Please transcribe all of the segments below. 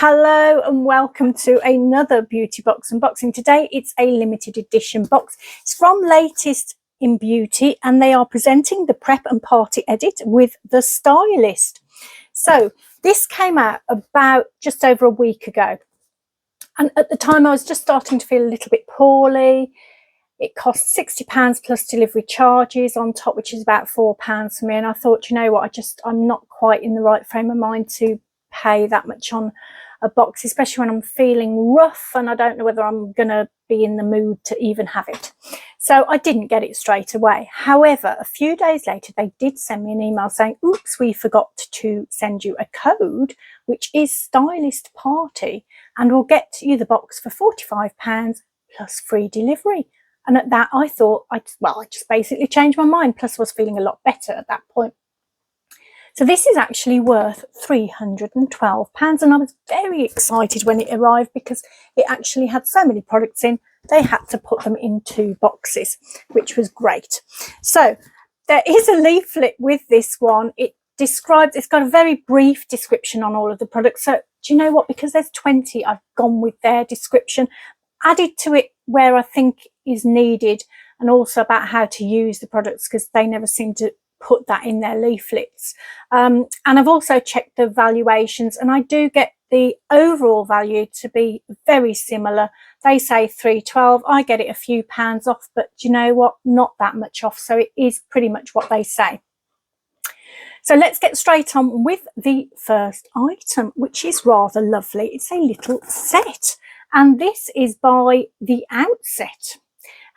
Hello and welcome to another beauty box unboxing. Today it's a limited edition box. It's from Latest in Beauty and they are presenting the Prep and Party edit with the Stylist. So this came out about just over a week ago, and at the time I was just starting to feel a little bit poorly. It cost £60 plus delivery charges on top, which is about £4 for me, and I thought, you know what, I'm not quite in the right frame of mind to pay that much on a box, especially when I'm feeling rough and I don't know whether I'm going to be in the mood to even have it. So I didn't get it straight away. However, a few days later, they did send me an email saying, oops, we forgot to send you a code, which is Stylist Party, and we'll get you the box for £45 plus free delivery. And at that, I thought, I just basically changed my mind, plus was feeling a lot better at that point. So this is actually worth £312, and I was very excited when it arrived because it actually had so many products in, they had to put them in 2 boxes, which was great. So there is a leaflet with this one. It's got a very brief description on all of the products. So do you know what, because there's 20, I've gone with their description, added to it where I think is needed, and also about how to use the products because they never seem to put that in their leaflets. And I've also checked the valuations, and I do get the overall value to be very similar. They say £312, I get it a few pounds off, but you know what, not that much off, so it is pretty much what they say. So let's get straight on with the first item, which is rather lovely. It's a little set, and this is by The Outset.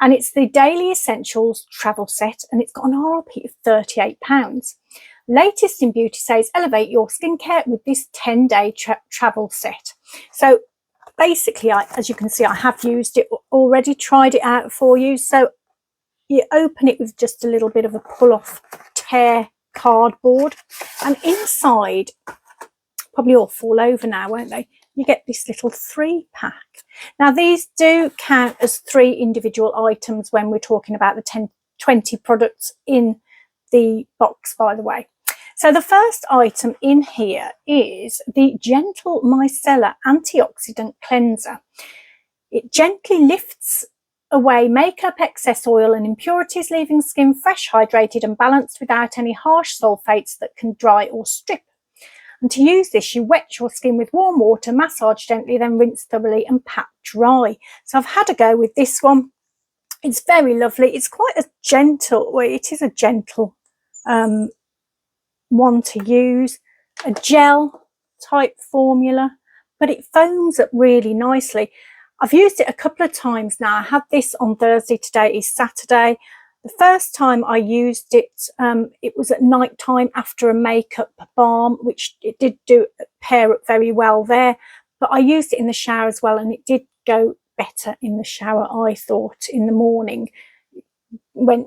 And it's the Daily Essentials travel set, and it's got an RRP of £38. Latest in Beauty says, elevate your skincare with this 10-day travel set. So basically, as you can see, I have used it already, tried it out for you. So you open it with just a little bit of a pull-off tear cardboard, and inside, probably all fall over now, won't they? You get this little 3-pack. Now these do count as 3 individual items when we're talking about the 20 products in the box, by the way. So the first item in here is the Gentle Micellar Antioxidant Cleanser. It gently lifts away makeup, excess oil and impurities, leaving skin fresh, hydrated and balanced without any harsh sulfates that can dry or strip. And to use this, you wet your skin with warm water, massage gently, then rinse thoroughly and pat dry. So I've had a go with this one. It's very lovely. It's quite a gentle, well, it is a gentle one to use. A gel type formula, but it foams up really nicely. I've used it a couple of times now. I had this on Thursday, today is Saturday. The first time I used it, it was at night time after a makeup balm, which it did pair up very well there. But I used it in the shower as well, and it did go better in the shower, I thought, in the morning. Went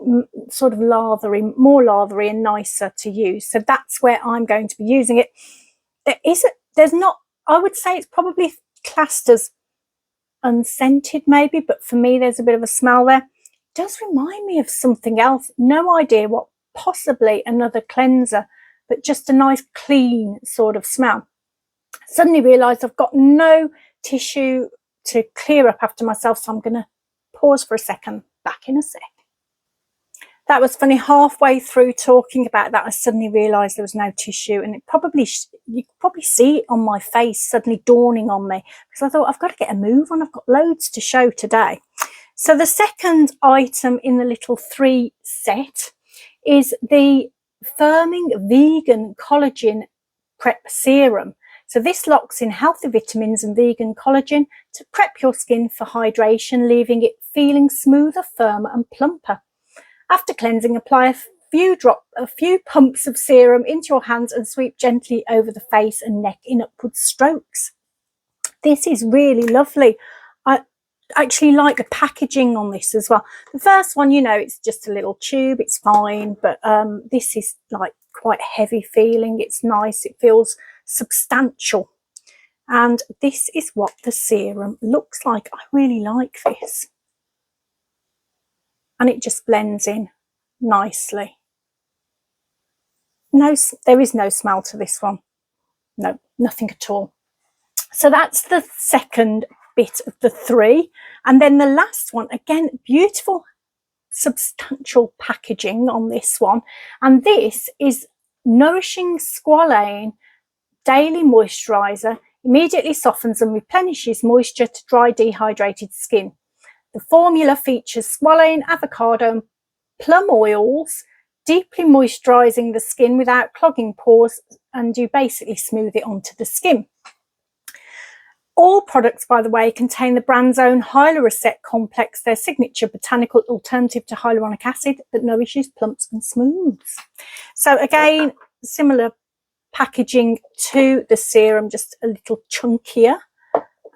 sort of lathery, more lathery and nicer to use. So that's where I'm going to be using it. There's not, I would say it's probably classed as unscented maybe, but for me there's a bit of a smell there. Does remind me of something else, no idea what, possibly another cleanser, but just a nice clean sort of smell. Suddenly realised I've got no tissue to clear up after myself, so I'm going to pause for a second. Back in a sec. That was funny, halfway through talking about that I suddenly realised there was no tissue, and you could probably see it on my face suddenly dawning on me, because I thought I've got to get a move on, I've got loads to show today. So the second item in the little 3 set is the Firming Vegan Collagen Prep Serum. So this locks in healthy vitamins and vegan collagen to prep your skin for hydration, leaving it feeling smoother, firmer and plumper. After cleansing, apply a few pumps of serum into your hands and sweep gently over the face and neck in upward strokes. This is really lovely. I actually like the packaging on this as well. The first one, you know, it's just a little tube, it's fine, but this is like quite heavy feeling. It's nice, it feels substantial, and this is what the serum looks like. I really like this, and it just blends in nicely. No, there is no smell to this one, no, nothing at all. So that's the second bit of the 3. And then the last one, again, beautiful substantial packaging on this one, and this is Nourishing Squalane Daily Moisturizer. Immediately softens and replenishes moisture to dry dehydrated skin. The formula features squalane, avocado and plum oils, deeply moisturizing the skin without clogging pores, and you basically smooth it onto the skin. All products, by the way, contain the brand's own Hyaluracet complex, their signature botanical alternative to hyaluronic acid that nourishes, plumps and smooths. So again, similar packaging to the serum, just a little chunkier.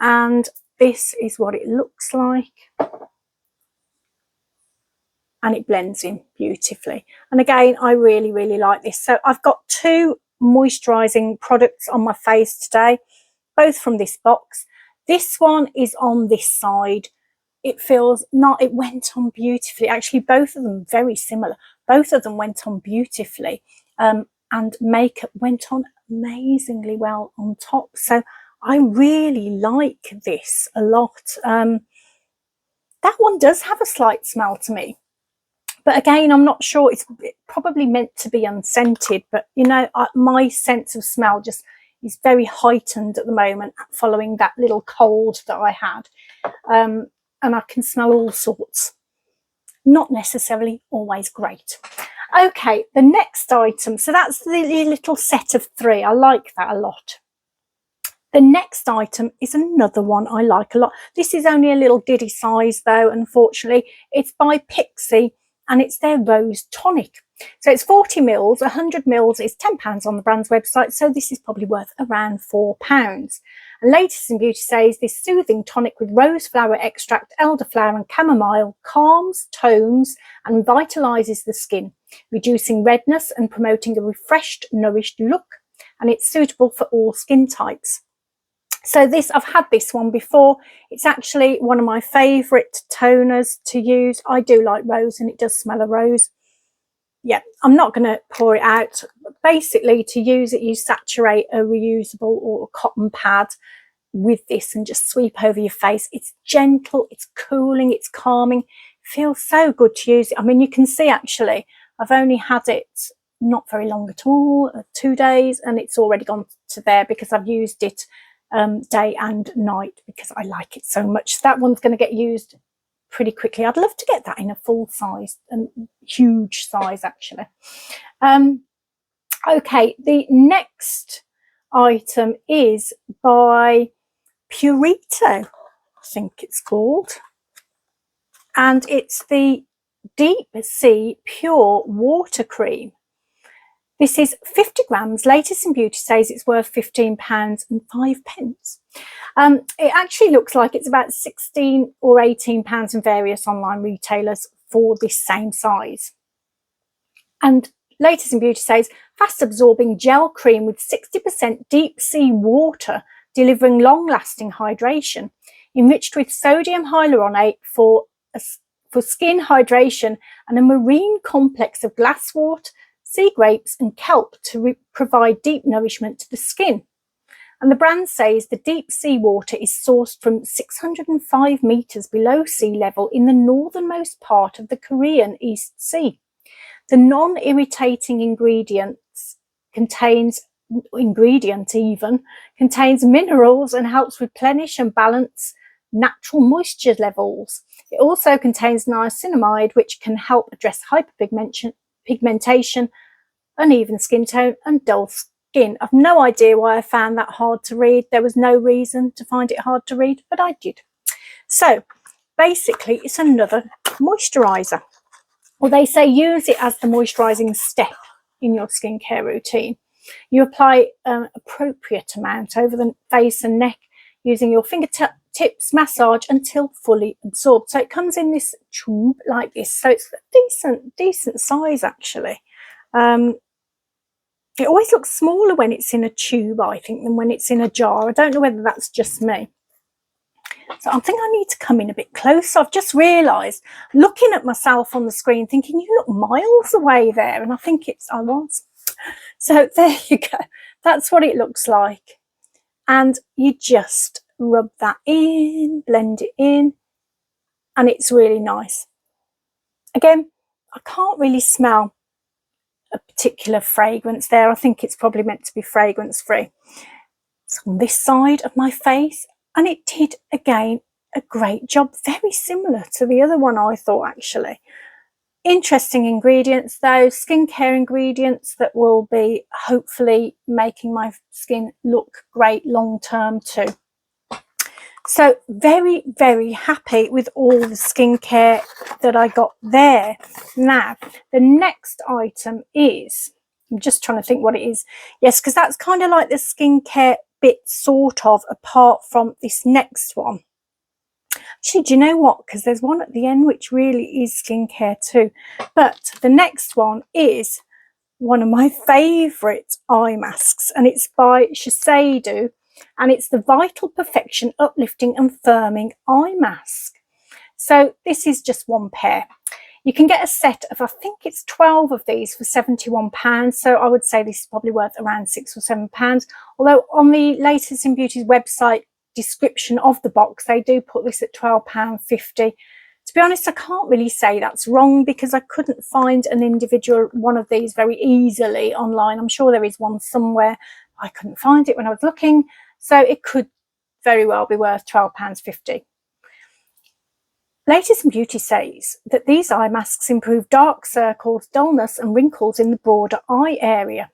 And this is what it looks like. And it blends in beautifully. And again, I really, really like this. So I've got 2 moisturizing products on my face today, both from this box. This one is on this side. It feels not, it went on beautifully. Actually, both of them very similar. Both of them went on beautifully. And makeup went on amazingly well on top. So I really like this a lot. That one does have a slight smell to me. But again, I'm not sure. It's probably meant to be unscented. But, you know, my sense of smell just is very heightened at the moment following that little cold that I had. And I can smell all sorts. Not necessarily always great. Okay, the next item. So that's the little set of 3. I like that a lot. The next item is another one I like a lot. This is only a little diddy size though, unfortunately. It's by Pixie and it's their Rose Tonic. So it's 40 mils, 100 mils is £10 on the brand's website. So this is probably worth around £4. And Latest in Beauty says this soothing tonic with rose flower extract, elderflower and chamomile calms, tones and vitalises the skin, reducing redness and promoting a refreshed, nourished look. And it's suitable for all skin types. So this, I've had this one before. It's actually one of my favourite toners to use. I do like rose and it does smell of rose. Yeah, I'm not going to pour it out. Basically, to use it, you saturate a reusable or a cotton pad with this and just sweep over your face. It's gentle, it's cooling, it's calming. It feels so good to use it. I mean, you can see actually, I've only had it not very long at all, 2 days, and it's already gone to there because I've used it day and night because I like it so much. So that one's going to get used pretty quickly. I'd love to get that in a full size and huge size actually. Okay, the next item is by Purito, I think it's called, and it's the Deep Sea Pure Water Cream. This is 50 grams. Latest in Beauty says it's worth £15.05. It actually looks like it's about £16 or £18 in various online retailers for this same size. And Latest in Beauty says fast absorbing gel cream with 60% deep sea water, delivering long-lasting hydration, enriched with sodium hyaluronate for skin hydration and a marine complex of glasswort, sea grapes and kelp to provide deep nourishment to the skin. And the brand says the deep sea water is sourced from 605 metres below sea level in the northernmost part of the Korean East Sea. The non-irritating ingredient contains minerals and helps replenish and balance natural moisture levels. It also contains niacinamide, which can help address hyperpigmentation, uneven skin tone and dull skin. I've no idea why I found that hard to read. There was no reason to find it hard to read, but I did. So basically it's another moisturiser. Well, they say use it as the moisturising step in your skincare routine. You apply an appropriate amount over the face and neck using your fingertips, massage until fully absorbed. So it comes in this tube like this. So it's a decent size actually. It always looks smaller when it's in a tube, I think, than when it's in a jar. I don't know whether that's just me. So I think I need to come in a bit closer. I've just realised, looking at myself on the screen, thinking, you look miles away there. And I think I was. So there you go. That's what it looks like. and you just rub that in, blend it in, and it's really nice. Again, I can't really smell a particular fragrance there. I think it's probably meant to be fragrance free. It's on this side of my face, and it did again a great job, very similar to the other one, I thought, actually. Interesting ingredients though, skincare ingredients that will be hopefully making my skin look great long term too. So very, very happy with all the skincare that I got there. Now, the next item is, I'm just trying to think what it is. Yes, because that's kind of like the skincare bit, sort of, apart from this next one. Actually, do you know what? Because there's one at the end which really is skincare too. But the next one is one of my favourite eye masks, and it's by Sachet, and it's the Vital Perfection Uplifting and Firming Eye Mask. So this is just one pair. You can get a set of, I think it's 12 of these for £71. So I would say this is probably worth around £6 or £7. Although on the Latest in Beauty's website description of the box, they do put this at £12.50. To be honest, I can't really say that's wrong, because I couldn't find an individual one of these very easily online. I'm sure there is one somewhere. I couldn't find it when I was looking, so it could very well be worth £12.50. Latest in Beauty says that these eye masks improve dark circles, dullness and wrinkles in the broader eye area.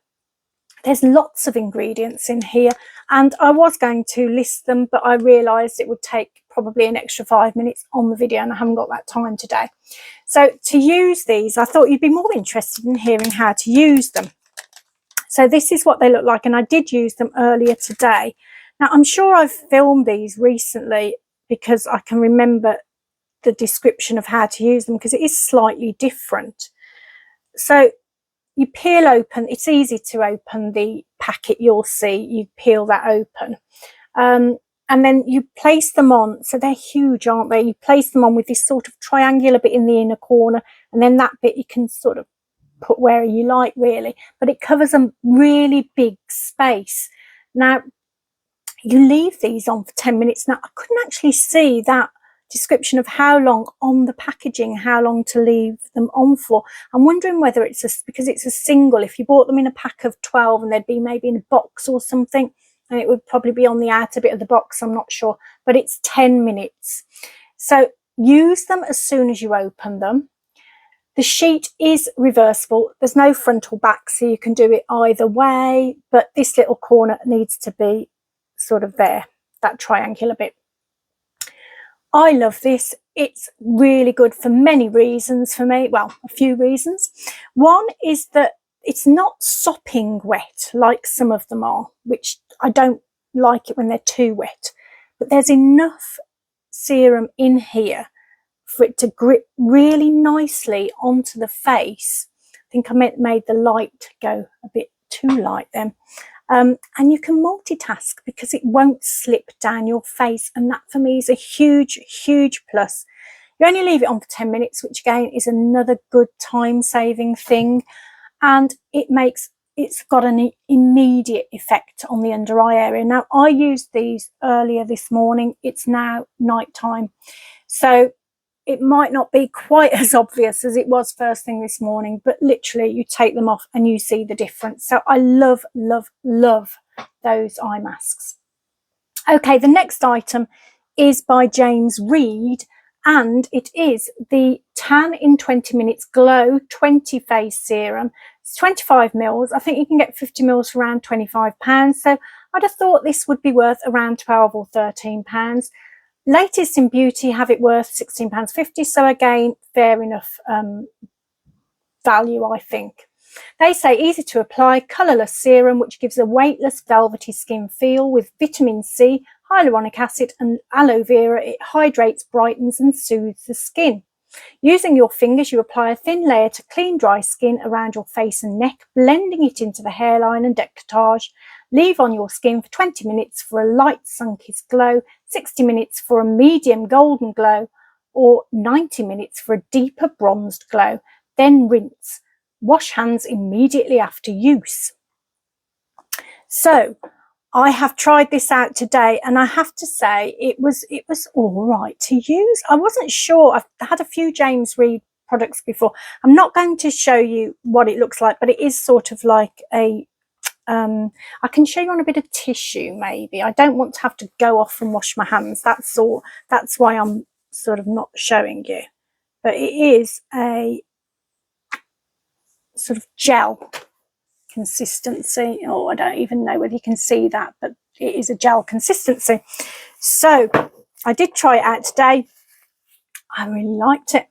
There's lots of ingredients in here, and I was going to list them, but I realised it would take probably an extra 5 minutes on the video, and I haven't got that time today. So to use these, I thought you'd be more interested in hearing how to use them. So this is what they look like, and I did use them earlier today. Now, I'm sure I've filmed these recently because I can remember the description of how to use them, because it is slightly different. So you peel open, it's easy to open the packet, you'll see, you peel that open. And then you place them on, so they're huge, aren't they? You place them on with this sort of triangular bit in the inner corner, and then that bit you can sort of put where you like, really, but it covers a really big space. Now, you leave these on for 10 minutes. Now, I couldn't actually see that description of how long on the packaging, how long to leave them on for. I'm wondering whether it's because it's a single. If you bought them in a pack of 12 and they'd be maybe in a box or something, and it would probably be on the outer bit of the box, I'm not sure, but it's 10 minutes. So use them as soon as you open them. The sheet is reversible. There's no frontal back, so you can do it either way, but this little corner needs to be sort of there, that triangular bit. I love this. It's really good for many reasons for me. Well, a few reasons. One is that it's not sopping wet like some of them are, which I don't like it when they're too wet. But there's enough serum in here for it to grip really nicely onto the face. I think I made the light go a bit too light then. And you can multitask because it won't slip down your face, and that for me is a huge, huge plus. You only leave it on for 10 minutes, which again is another good time-saving thing, and it's got an immediate effect on the under eye area. Now, I used these earlier this morning. It's now night time, so it might not be quite as obvious as it was first thing this morning, but literally you take them off and you see the difference. So I love, love, love those eye masks. Okay, the next item is by James Reed, and it is the Tan in 20 Minutes Glow 20 Face Serum. It's 25 mils. I think you can get 50 mils for around £25. So I'd have thought this would be worth around £12 or £13. Latest in Beauty have it worth £16.50, so again, fair enough value, I think. They say easy to apply, colourless serum which gives a weightless, velvety skin feel with vitamin C, hyaluronic acid and aloe vera. It hydrates, brightens and soothes the skin. Using your fingers, you apply a thin layer to clean dry skin around your face and neck, blending it into the hairline and décolletage. Leave on your skin for 20 minutes for a light sun-kissed glow, 60 minutes for a medium golden glow, or 90 minutes for a deeper bronzed glow. Then rinse. Wash hands immediately after use. So I have tried this out today, and I have to say it was all right to use. I wasn't sure. I've had a few James Read products before. I'm not going to show you what it looks like, but it is sort of like a I can show you on a bit of tissue maybe. I don't want to have to go off and wash my hands. That's all. That's why I'm sort of not showing you. But it is a sort of gel consistency. Oh, I don't even know whether you can see that, but it is a gel consistency. So I did try it out today. I really liked it.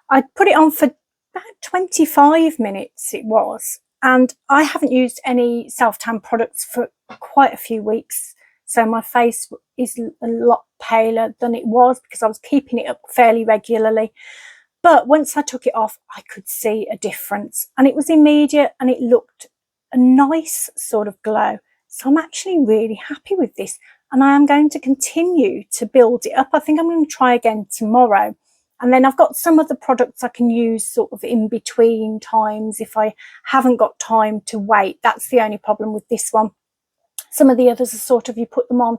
I put it on for about 25 minutes it was, and I haven't used any self-tan products for quite a few weeks, so my face is a lot paler than it was because I was keeping it up fairly regularly. But once I took it off, I could see a difference, and it was immediate, and it looked a nice sort of glow. So I'm actually really happy with this, and I am going to continue to build it up. I think I'm going to try again tomorrow. And then I've got some other products I can use sort of in between times if I haven't got time to wait. That's the only problem with this one. Some of the others are sort of, you put them on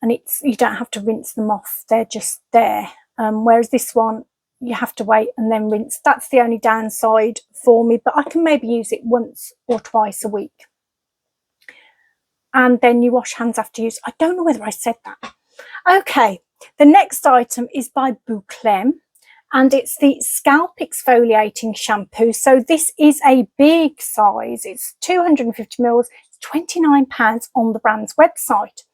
and you don't have to rinse them off. They're just there. Whereas this one, you have to wait and then rinse. That's the only downside for me, but I can maybe use it once or twice a week. And then you wash hands after use. I don't know whether I said that. Okay. The next item is by Bouclem, and it's the Scalp Exfoliating Shampoo. So this is a big size. It's 250 mils. It's £29 on the brand's website.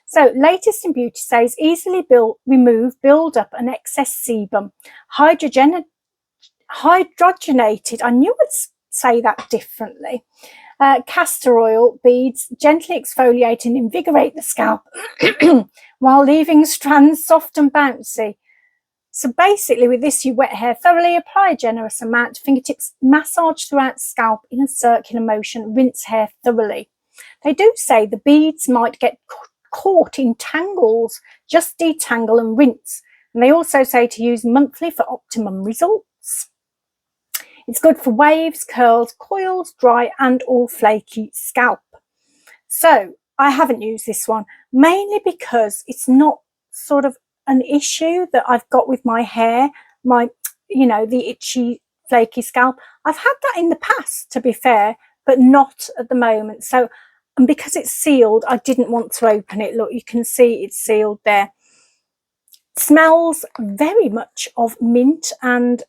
So Latest in Beauty says easily remove build up and excess sebum. Hydrogenated, I knew I'd say that differently. Castor oil beads gently exfoliate and invigorate the scalp while leaving strands soft and bouncy. So basically with this, you wet hair thoroughly, apply a generous amount, fingertips massage throughout scalp in a circular motion, rinse hair thoroughly. They do say the beads might get caught in tangles, just detangle and rinse. And they also say to use monthly for optimum results. It's good for waves, curls, coils, dry and or flaky scalp. So I haven't used this one, mainly because it's not sort of an issue that I've got with my hair, the itchy, flaky scalp. I've had that in the past, to be fair, but not at the moment. So, and because it's sealed, I didn't want to open it. Look, you can see it's sealed there. It smells very much of mint and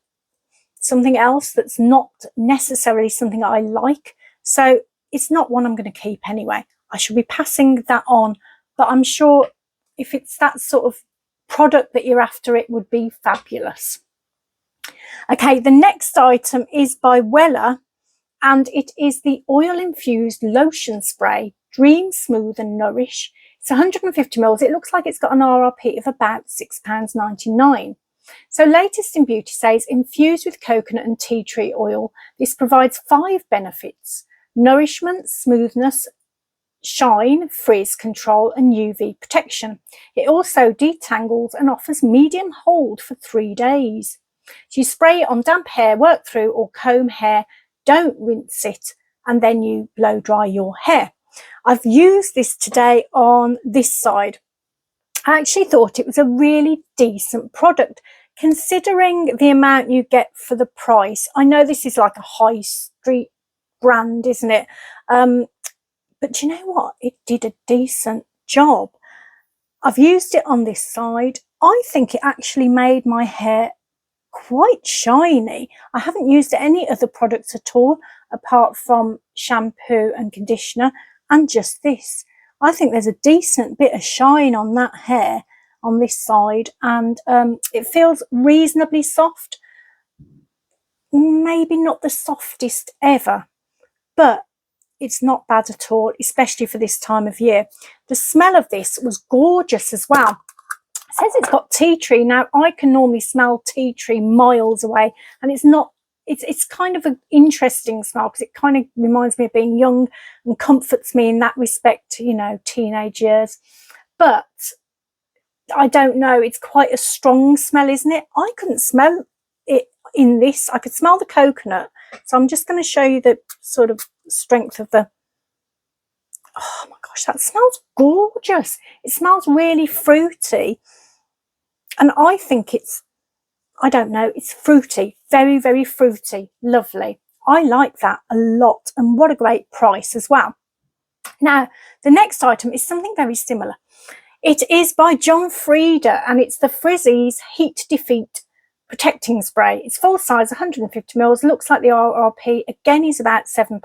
something else that's not necessarily something I like. So it's not one I'm going to keep anyway. I should be passing that on, but I'm sure if it's that sort of product that you're after, it would be fabulous. Okay, the next item is by Wella, and it is the oil infused lotion spray, Dream Smooth and Nourish. It's 150 mils. It looks like it's got an RRP of about £6.99. So Latest in Beauty says infused with coconut and tea tree oil. This provides 5 benefits: nourishment, smoothness, shine, frizz control and UV protection. It also detangles and offers medium hold for 3 days. So you spray it on damp hair, work through or comb hair, don't rinse it, and then you blow dry your hair. I've used this today on this side. I actually thought it was a really decent product considering the amount you get for the price. I know this is like a high street brand, isn't it? But you know what? It did a decent job. I've used it on this side. I think it actually made my hair quite shiny. I haven't used any other products at all apart from shampoo and conditioner and just this. I think there's a decent bit of shine on that hair on this side, and it feels reasonably soft. Maybe not the softest ever, but it's not bad at all, especially for this time of year. The smell of this was gorgeous as well. It says it's got tea tree. Now, I can normally smell tea tree miles away, and it's kind of an interesting smell because it kind of reminds me of being young and comforts me in that respect, teenage years. But I don't know, it's quite a strong smell, isn't it? I couldn't smell it in this. I could smell the coconut. So I'm just going to show you the sort of strength of the Oh my gosh, that smells gorgeous. It smells really fruity. And I think it's, I don't know, it's fruity, very, very fruity, lovely. I like that a lot, and what a great price as well. Now, the next item is something very similar. It is by Freda, and it's the Frizzie's Heat Defeat Protecting Spray. It's full size, 150 mils. Looks like the RRP again is about £7.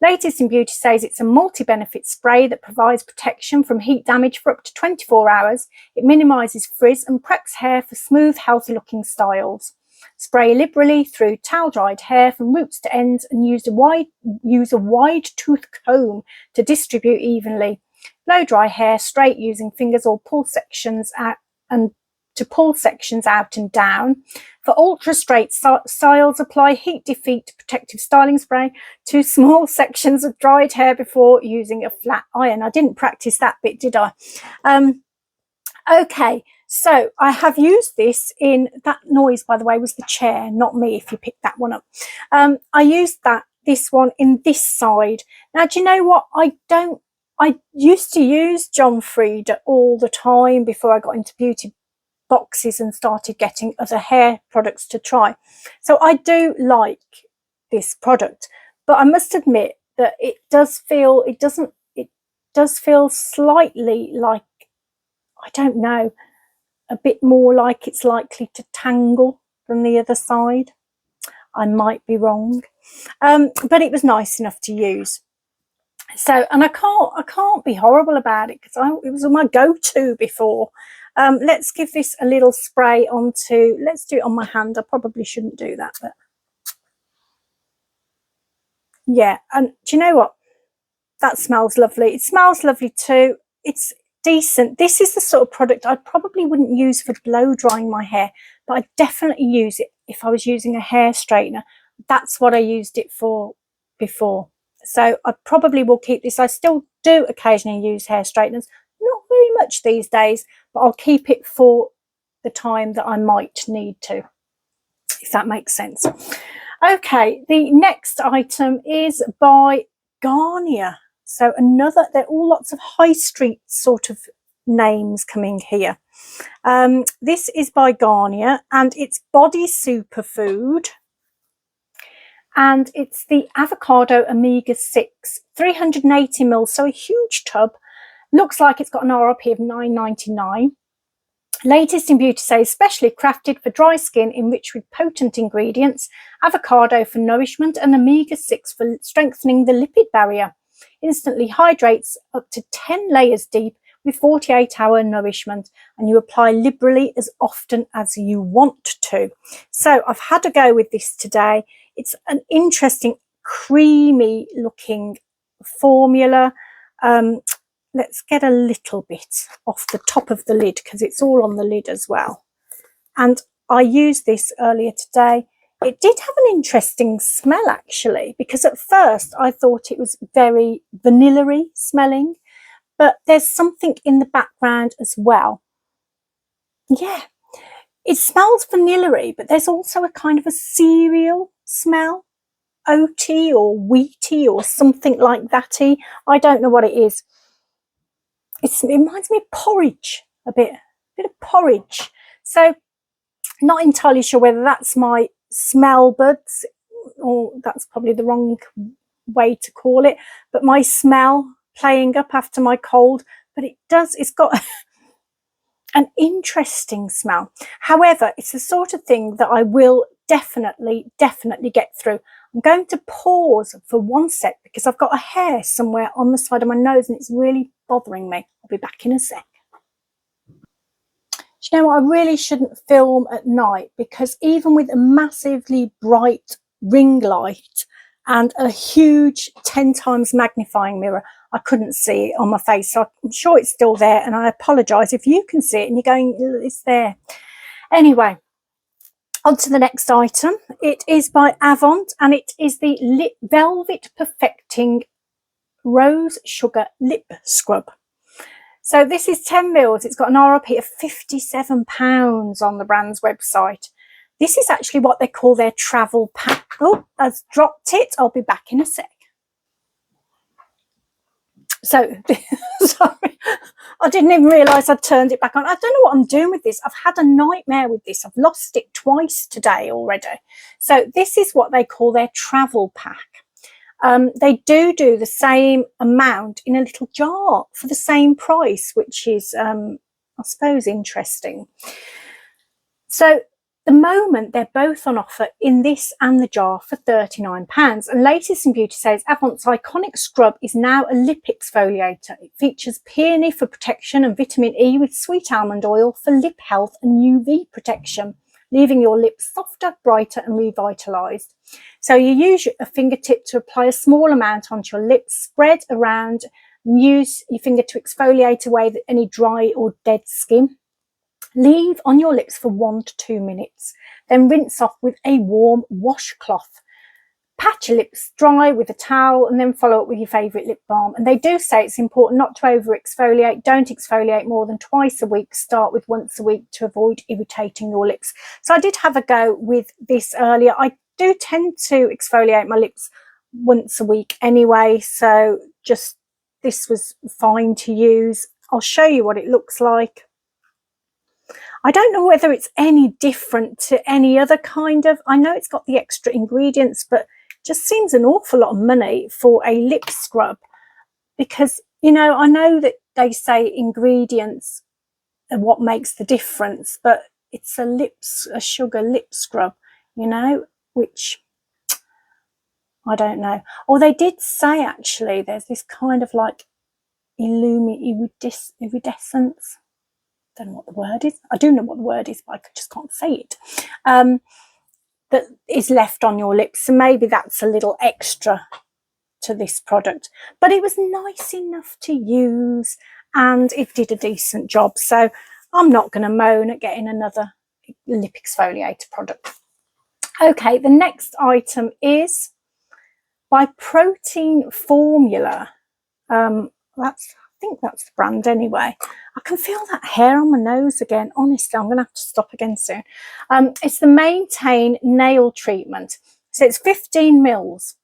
Latest in Beauty says it's a multi-benefit spray that provides protection from heat damage for up to 24 hours. It minimises frizz and preps hair for smooth, healthy looking styles. Spray liberally through towel-dried hair from roots to ends, and use a wide tooth comb to distribute evenly. Blow dry hair straight using fingers, or pull sections out and to pull sections out and down. For ultra straight styles, apply Heat Defeat Protective Styling Spray to small sections of dried hair before using a flat iron. I didn't practice that bit, did I? Okay, so I have used this in, that noise by the way was the chair, not me, if you picked that one up. I used this one in this side. Now, do you know what? I used to use Freda all the time before I got into beauty boxes and started getting other hair products to try. So I do like this product, but I must admit that it does feel slightly like, I don't know, a bit more like it's likely to tangle than the other side. I might be wrong, but it was nice enough to use. So, and I can't be horrible about it, because it was my go-to before. Let's give this a little spray onto, let's do it on my hand. I probably shouldn't do that, but yeah. And do you know what? That smells lovely. It smells lovely too. It's decent. This is the sort of product I probably wouldn't use for blow drying my hair, but I'd definitely use it if I was using a hair straightener. That's what I used it for before. So I probably will keep this. I still do occasionally use hair straighteners, not very much these days, but I'll keep it for the time that I might need to, if that makes sense. Okay, the next item is by Gaia. So another, they're all lots of high street sort of names coming here. This is by Gaia, and it's body superfood. And it's the avocado omega-6, 380 mils, so a huge tub. Looks like it's got an RRP of £9.99. Latest in Beauty says specially crafted for dry skin, enriched with potent ingredients, avocado for nourishment and omega-6 for strengthening the lipid barrier. Instantly hydrates up to 10 layers deep with 48-hour nourishment, and you apply liberally as often as you want to. So I've had a go with this today. It's an interesting creamy looking formula. Let's get a little bit off the top of the lid, because it's all on the lid as well. And I used this earlier today. It did have an interesting smell actually, because at first I thought it was very vanilla-y smelling, but there's something in the background as well. Yeah, it smells vanilla-y, but there's also a kind of a cereal smell, oaty or wheaty or something like that-y. I don't know what it is. It reminds me of porridge, a bit of porridge. So not entirely sure whether that's my smell buds, or that's probably the wrong way to call it, but my smell playing up after my cold. But it's got an interesting smell. However, it's the sort of thing that I will definitely get through. I'm going to pause for one sec, because I've got a hair somewhere on the side of my nose and it's really bothering me. I'll be back in a sec. Do you know what? I really shouldn't film at night, because even with a massively bright ring light and a huge 10 times magnifying mirror, I couldn't see it on my face. So I'm sure it's still there, and I apologise if you can see it and you're going, it's there. Anyway, on to the next item. It is by Avant, and it is the Velvet Perfecting Rose Sugar Lip Scrub. So this is 10 mils. It's got an RRP of £57 on the brand's website. This is actually what they call their travel pack. Oh, I've dropped it. I'll be back in a sec. So, sorry, I didn't even realise I'd turned it back on. I don't know what I'm doing with this. I've had a nightmare with this. I've lost it twice today already. So this is what they call their travel pack. They do the same amount in a little jar for the same price, which is, I suppose, interesting. So the moment they're both on offer in this and the jar for £39. And Latest in Beauty says Avant's iconic scrub is now a lip exfoliator. It features peony for protection and vitamin E with sweet almond oil for lip health and UV protection, leaving your lips softer, brighter and revitalised. So you use a fingertip to apply a small amount onto your lips, spread around, use your finger to exfoliate away any dry or dead skin. Leave on your lips for 1 to 2 minutes, then rinse off with a warm washcloth. Pat your lips dry with a towel and then follow up with your favourite lip balm. And they do say it's important not to over exfoliate. Don't exfoliate more than twice a week. Start with once a week to avoid irritating your lips. So I did have a go with this earlier. I do tend to exfoliate my lips once a week anyway, so just this was fine to use. I'll show you what it looks like. I don't know whether it's any different to any other kind of, I know it's got the extra ingredients, but just seems an awful lot of money for a lip scrub, because, you know, I know that they say ingredients are what makes the difference, but it's a sugar lip scrub, you know, which I don't know. Or they did say, actually, there's this kind of like iridescence. Don't know what the word is. I do know what the word is, but I just can't say it. That is left on your lips. So maybe that's a little extra to this product. But it was nice enough to use and it did a decent job. So I'm not going to moan at getting another lip exfoliator product. Okay, the next item is by Protein Formula. I think that's the brand anyway. I can feel that hair on my nose again. Honestly, I'm going to have to stop again soon. It's the Maintain Nail Treatment. So it's 15 mils.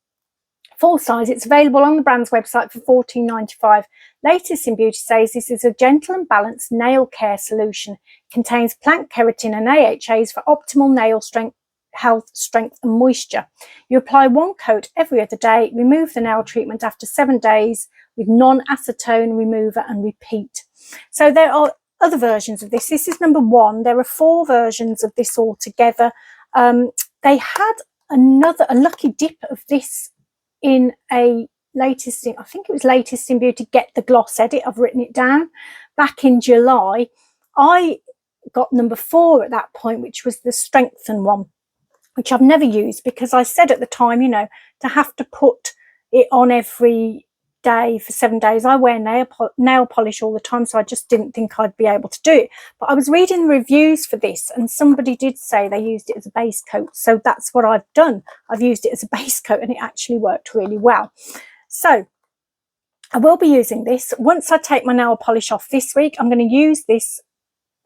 Full size. It's available on the brand's website for $14.95. Latest in Beauty says this is a gentle and balanced nail care solution. It contains plant keratin and AHAs for optimal nail strength, health, strength and moisture. You apply one coat every other day. Remove the nail treatment after 7 days with non-acetone remover and repeat. So there are other versions of this. This is number 1. There are 4 versions of this all together. They had a lucky dip of this in a latest, I think it was Latest in Beauty Get the Gloss edit. I've written it down back in July. I got number 4 at that point, which was the Strengthen one, which I've never used because I said at the time, you know, to have to put it on every day for 7 days. I wear nail polish all the time, so I just didn't think I'd be able to do it. But I was reading the reviews for this and somebody did say they used it as a base coat. So that's what I've done. I've used it as a base coat and it actually worked really well. So I will be using this. Once I take my nail polish off this week, I'm going to use this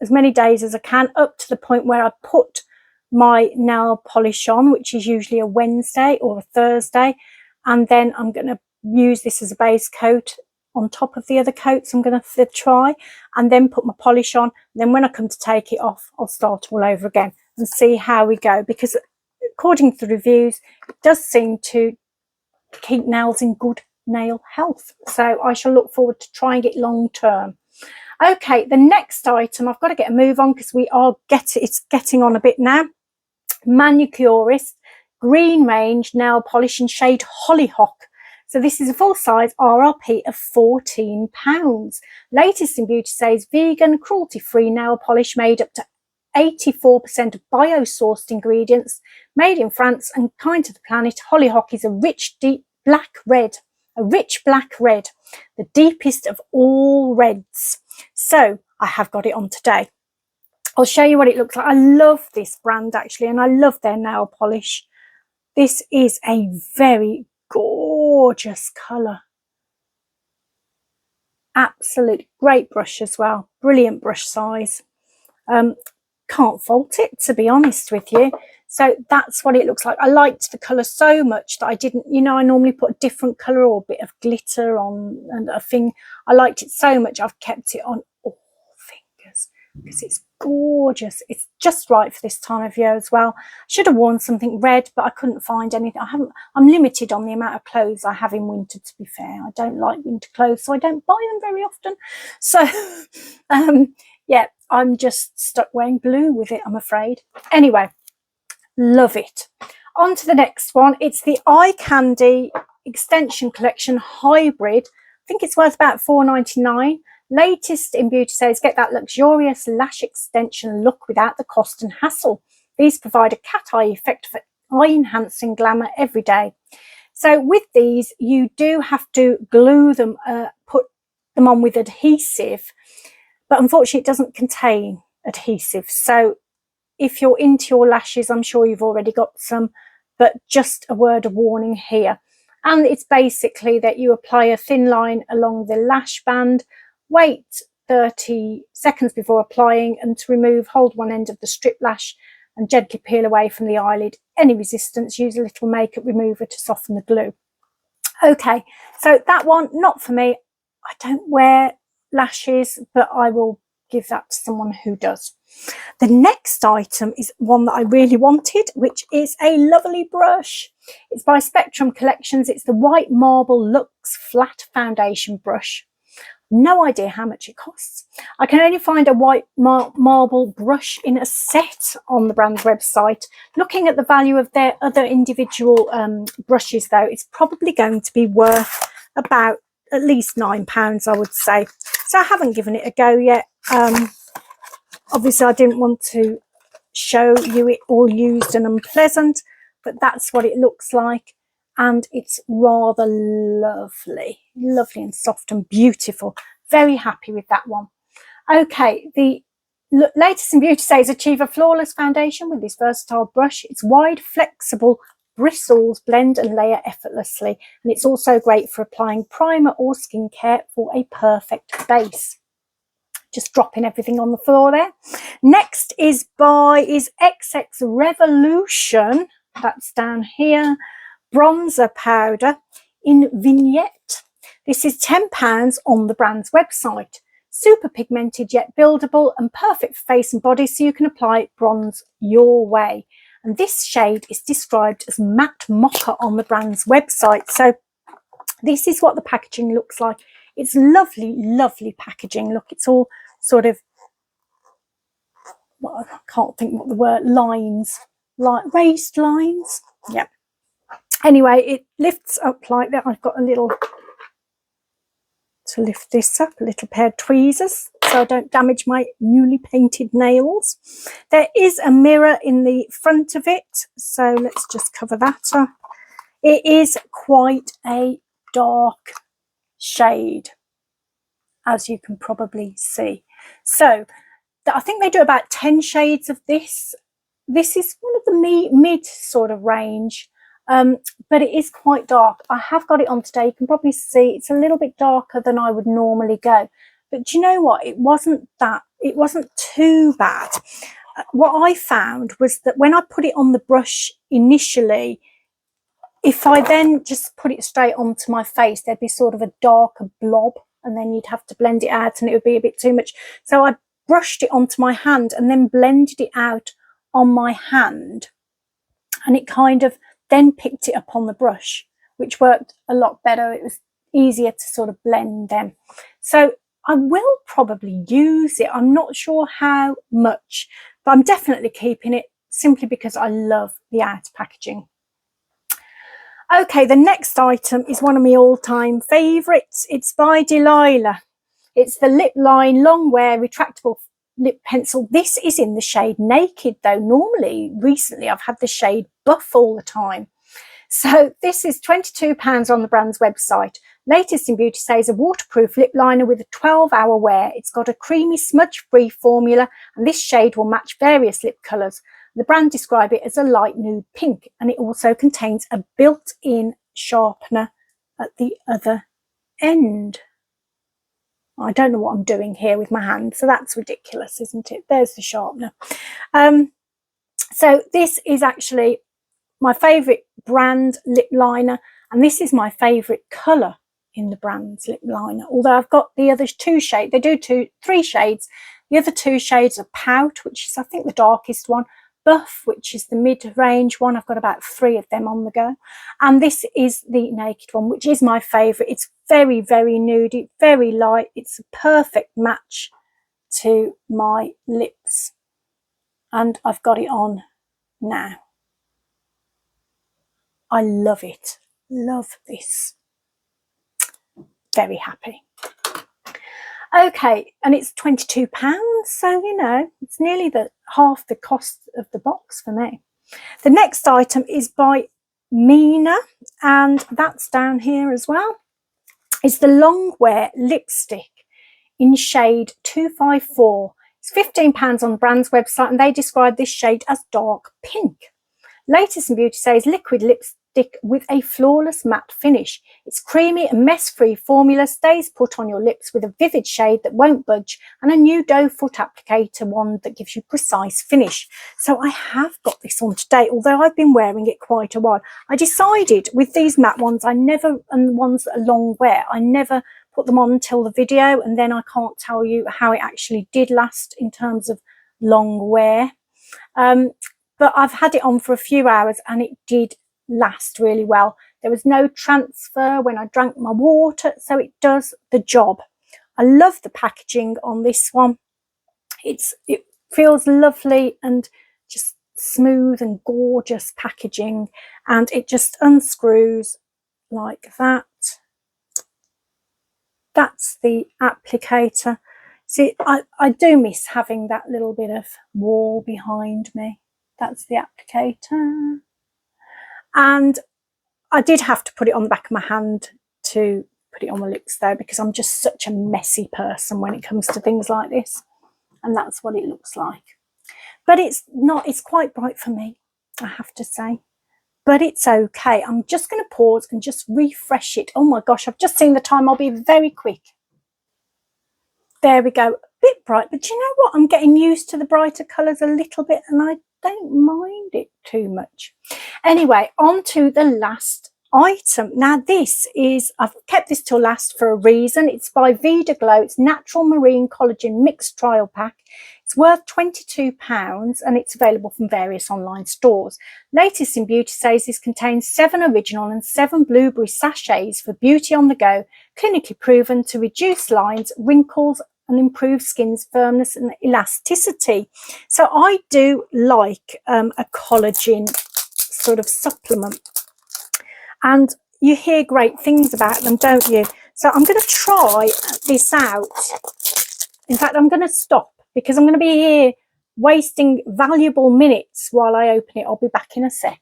as many days as I can, up to the point where I put my nail polish on, which is usually a Wednesday or a Thursday. And then I'm going to use this as a base coat on top of the other coats I'm going to try, and then put my polish on. And then when I come to take it off, I'll start all over again and see how we go, because according to the reviews, it does seem to keep nails in good nail health. So I shall look forward to trying it long term. Okay, the next item, I've got to get a move on because it's getting on a bit now. Manicurist Green Range Nail Polish in shade Hollyhock. So this is a full size RRP of £14. Latest in Beauty says vegan, cruelty-free nail polish made up to 84% of bio-sourced ingredients, made in France and kind to the planet. Hollyhock is a rich, deep black red, the deepest of all reds. So I have got it on today. I'll show you what it looks like. I love this brand actually, and I love their nail polish. This is a very gorgeous colour. Absolute great brush as well. Brilliant brush size. can't fault it, to be honest with you. So that's what it looks like. I liked the colour so much that I didn't, you know, I normally put a different colour or a bit of glitter on and a thing. I liked it so much I've kept it on all fingers because it's gorgeous. It's just right for this time of year as well. I should have worn something red, but I couldn't find anything. I'm limited on the amount of clothes I have in winter, to be fair. I don't like winter clothes, so I don't buy them very often. So yeah, I'm just stuck wearing blue with it, I'm afraid. Anyway, love it. On to the next one. It's the Eye Candy Extension Collection Hybrid. I think it's worth about £4.99. Latest in beauty says get that luxurious lash extension look without the cost and hassle. These provide a cat eye effect for eye enhancing glamour every day. So with these, you do have to glue them, put them on with adhesive, but unfortunately it doesn't contain adhesive. So if you're into your lashes, I'm sure you've already got some, but just a word of warning here. And it's basically that you apply a thin line along the lash band, wait 30 seconds before applying, and to remove, hold one end of the strip lash and gently peel away from the eyelid. Any resistance, use a little makeup remover to soften the glue. Okay, so that one, not for me. I don't wear lashes, but I will give that to someone who does. The next item is one that I really wanted, which is a lovely brush. It's by Spectrum Collections. It's the White Marble Luxe Flat Foundation Brush. No idea how much it costs. I can only find a white marble brush in a set on the brand's website. Looking at the value of their other individual brushes, though, it's probably going to be worth about at least £9, I would say. So I haven't given it a go yet. Obviously, I didn't want to show you it all used and unpleasant, but that's what it looks like. And it's rather lovely and soft and beautiful. Very happy with that one. Okay, the latest in beauty says achieve a flawless foundation with this versatile brush. It's wide, flexible bristles blend and layer effortlessly, and it's also great for applying primer or skincare for a perfect base. Just dropping everything on the floor there. Next is XX Revolution. That's down here. Bronzer powder in vignette. This is £10 on the brand's website. Super pigmented yet buildable and perfect for face and body, so you can apply bronze your way. And this shade is described as matte mocha on the brand's website. So this is what the packaging looks like. It's lovely packaging. Look, it's all sort of, well, I can't think what the word, lines, like raised lines. Yep. Anyway, it lifts up like that. I've got a little, to lift this up, a little pair of tweezers so I don't damage my newly painted nails. There is a mirror in the front of it, so let's just cover that up. It is quite a dark shade, as you can probably see. So I think they do about 10 shades of this. This is one of the mid sort of range. But it is quite dark. I have got it on today. You can probably see it's a little bit darker than I would normally go. But do you know what? It wasn't too bad. What I found was that when I put it on the brush initially, if I then just put it straight onto my face, there'd be sort of a darker blob, and then you'd have to blend it out and it would be a bit too much. So I brushed it onto my hand and then blended it out on my hand, and it kind of then picked it up on the brush, which worked a lot better. It was easier to sort of blend them. So I will probably use it. I'm not sure how much, but I'm definitely keeping it simply because I love the outer packaging. Okay, the next item is one of my all-time favourites. It's by Delilah. It's the Lip Line Long Wear Retractable Lip Pencil. This is in the shade Naked, though recently I've had the shade Buff all the time. So this is £22 on the brand's website. Latest in beauty says a waterproof lip liner with a 12-hour wear. It's got a creamy smudge-free formula, and this shade will match various lip colours. The brand describe it as a light nude pink, and it also contains a built-in sharpener at the other end. I don't know what I'm doing here with my hand, so that's ridiculous, isn't it? There's the sharpener. So this is actually my favourite brand lip liner, and this is my favourite colour in the brand's lip liner, although I've got the other two shades. They do three shades. The other two shades are Pout, which is I think the darkest one, Buff, which is the mid-range one. I've got about 3 of them on the go, and this is the Naked one, which is my favourite. It's very, very nudey, very light. It's a perfect match to my lips, and I've got it on now. I love it. Love this. Very happy. Okay, and it's £22, so you know, it's nearly half the cost of the box for me. The next item is by Mina, and that's down here as well. It's the Long Wear lipstick in shade 254. It's £15 on the brand's website, and they describe this shade as dark pink. Latest in Beauty says liquid lipstick with a flawless matte finish. Its creamy and mess-free formula stays put on your lips with a vivid shade that won't budge, and a new doe foot applicator wand that gives you precise finish. So I have got this on today, although I've been wearing it quite a while. I decided with these matte ones, and the ones that are long wear, I never put them on until the video, and then I can't tell you how it actually did last in terms of long wear. But I've had it on for a few hours and it did last really well. There was no transfer when I drank my water, so it does the job. I love the packaging on this one. It feels lovely and just smooth and gorgeous packaging, and it just unscrews like that. That's the applicator. See, I do miss having that little bit of wall behind me. That's the applicator. And I did have to put it on the back of my hand to put it on my lips though, because I'm just such a messy person when it comes to things like this. And that's what it looks like. But it's quite bright for me, I have to say. But it's okay. I'm just going to pause and just refresh it. Oh my gosh, I've just seen the time. I'll be very quick. There we go. A bit bright, but you know what? I'm getting used to the brighter colours a little bit, and I don't mind it too much. Anyway, on to the last item. Now this is, I've kept this till last for a reason. It's by Vida Glow. It's Natural Marine Collagen Mixed Trial Pack. It's worth £22 and it's available from various online stores. Latest in Beauty says this contains 7 original and 7 blueberry sachets for beauty on the go, clinically proven to reduce lines, wrinkles, and improve skin's firmness and elasticity. So I do like a collagen sort of supplement, and you hear great things about them, don't you? So I'm going to try this out. In fact, I'm going to stop because I'm going to be here wasting valuable minutes while I open it. I'll be back in a sec.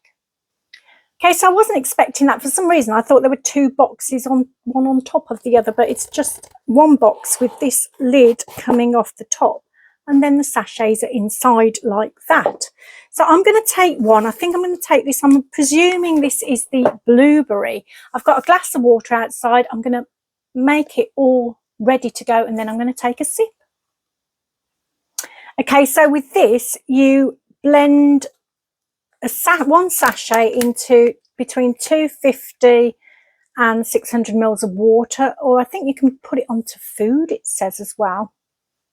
Okay, so I wasn't expecting that. For some reason, I thought there were 2 boxes, one on top of the other, but it's just one box with this lid coming off the top, and then the sachets are inside like that. So I'm going to take one. I think I'm going to take this. I'm presuming this is the blueberry. I've got a glass of water outside. I'm going to make it all ready to go, and then I'm going to take a sip. Okay, so with this, you blend one sachet into between 250 and 600 mils of water, or I think you can put it onto food, it says as well,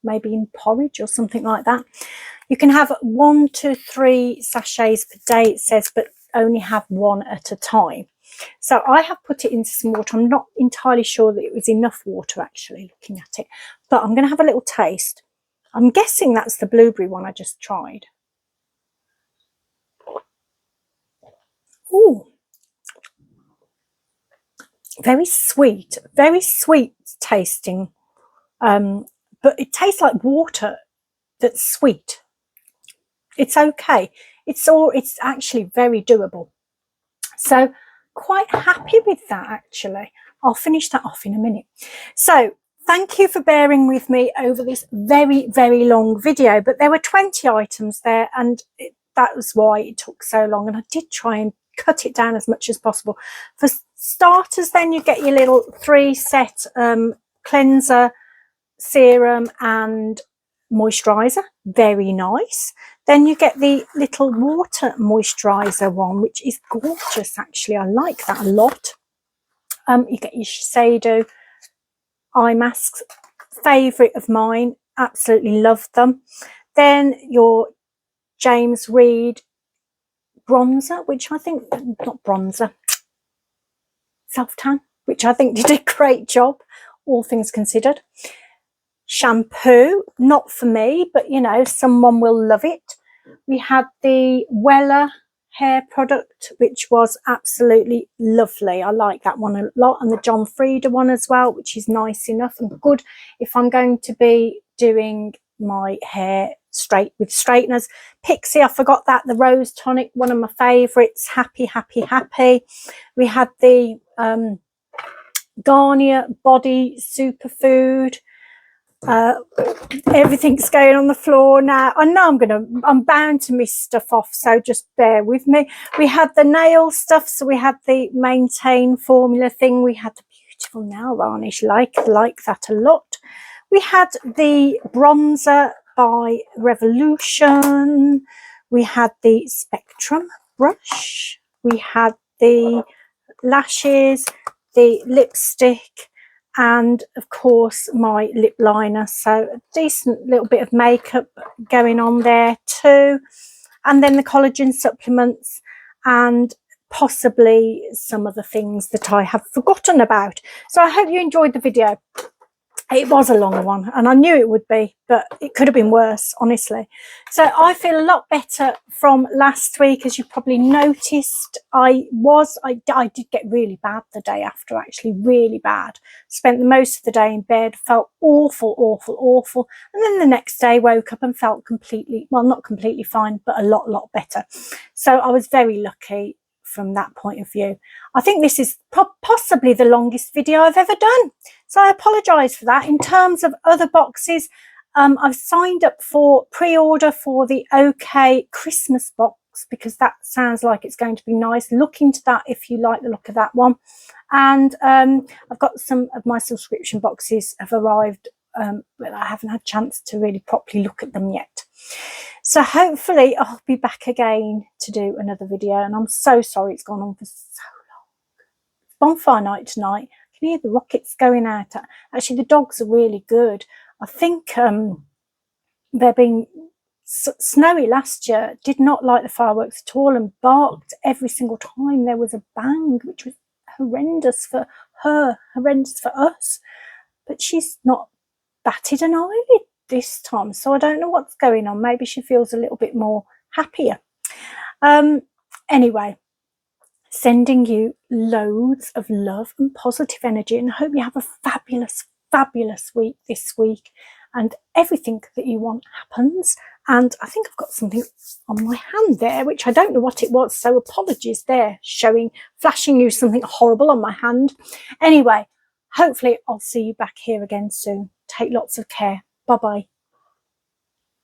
maybe in porridge or something like that. You can have 1 to 3 sachets per day, it says, but only have 1 at a time. So I have put it into some water. I'm not entirely sure that it was enough water actually, looking at it, but I'm going to have a little taste. I'm guessing that's the blueberry one I just tried. Ooh, very sweet tasting, but it tastes like water that's sweet. It's okay. It's actually very doable. So quite happy with that actually. I'll finish that off in a minute. So thank you for bearing with me over this very, very long video, but there were 20 items there, and that was why it took so long, and I did try and cut it down as much as possible. For starters, then you get your little 3 set cleanser, serum and moisturizer, very nice. Then you get the little water moisturizer one, which is gorgeous actually. I like that a lot. You get your Shiseido eye masks, favorite of mine, absolutely love them. Then your James Reed bronzer, which I think, not bronzer, self-tan, which I think did a great job, all things considered. Shampoo, not for me, but you know, someone will love it. We had the Weller hair product, which was absolutely lovely. I like that one a lot, and the John Freda one as well, which is nice enough and good if I'm going to be doing my hair straight with straighteners. Pixie, I forgot that, the Rose Tonic, one of my favorites. Happy, happy, happy. We had the Garnier body superfood. Everything's going on the floor now. I know I'm bound to miss stuff off, so just bear with me. We had the nail stuff, so we had the Maintain formula thing. We had the beautiful nail varnish, like that a lot. We had the bronzer by Revolution. We had the Spectrum brush. We had the lashes, the lipstick, and of course my lip liner, so a decent little bit of makeup going on there too. And then the collagen supplements and possibly some other things that I have forgotten about. So I hope you enjoyed the video. It was a long one and I knew it would be, but it could have been worse, honestly. So I feel a lot better from last week. As you probably noticed, I did get really bad the day after, actually really bad. Spent the most of the day in bed, felt awful, awful, awful. And then the next day woke up and felt completely, well, not completely fine, but a lot better. So I was very lucky from that point of view. I think this is possibly the longest video I've ever done, so I apologise for that. In terms of other boxes, I've signed up for pre-order for the OK Christmas box, because that sounds like it's going to be nice. Look into that if you like the look of that one. And I've got some of my subscription boxes have arrived, but I haven't had a chance to really properly look at them yet. So hopefully I'll be back again to do another video, and I'm so sorry it's gone on for so long. It's bonfire night tonight. I can hear the rockets going out. Actually, the dogs are really good. I think they're being snowy last year, did not like the fireworks at all and barked every single time there was a bang, which was horrendous for her, horrendous for us. But she's not batted an eyelid this time, so I don't know what's going on. Maybe she feels a little bit more happier. Anyway, sending you loads of love and positive energy, and I hope you have a fabulous week this week, and everything that you want happens. And I think I've got something on my hand there, which I don't know what it was, so apologies there, flashing you something horrible on my hand. Anyway, hopefully I'll see you back here again soon. Take lots of care. Bye-bye.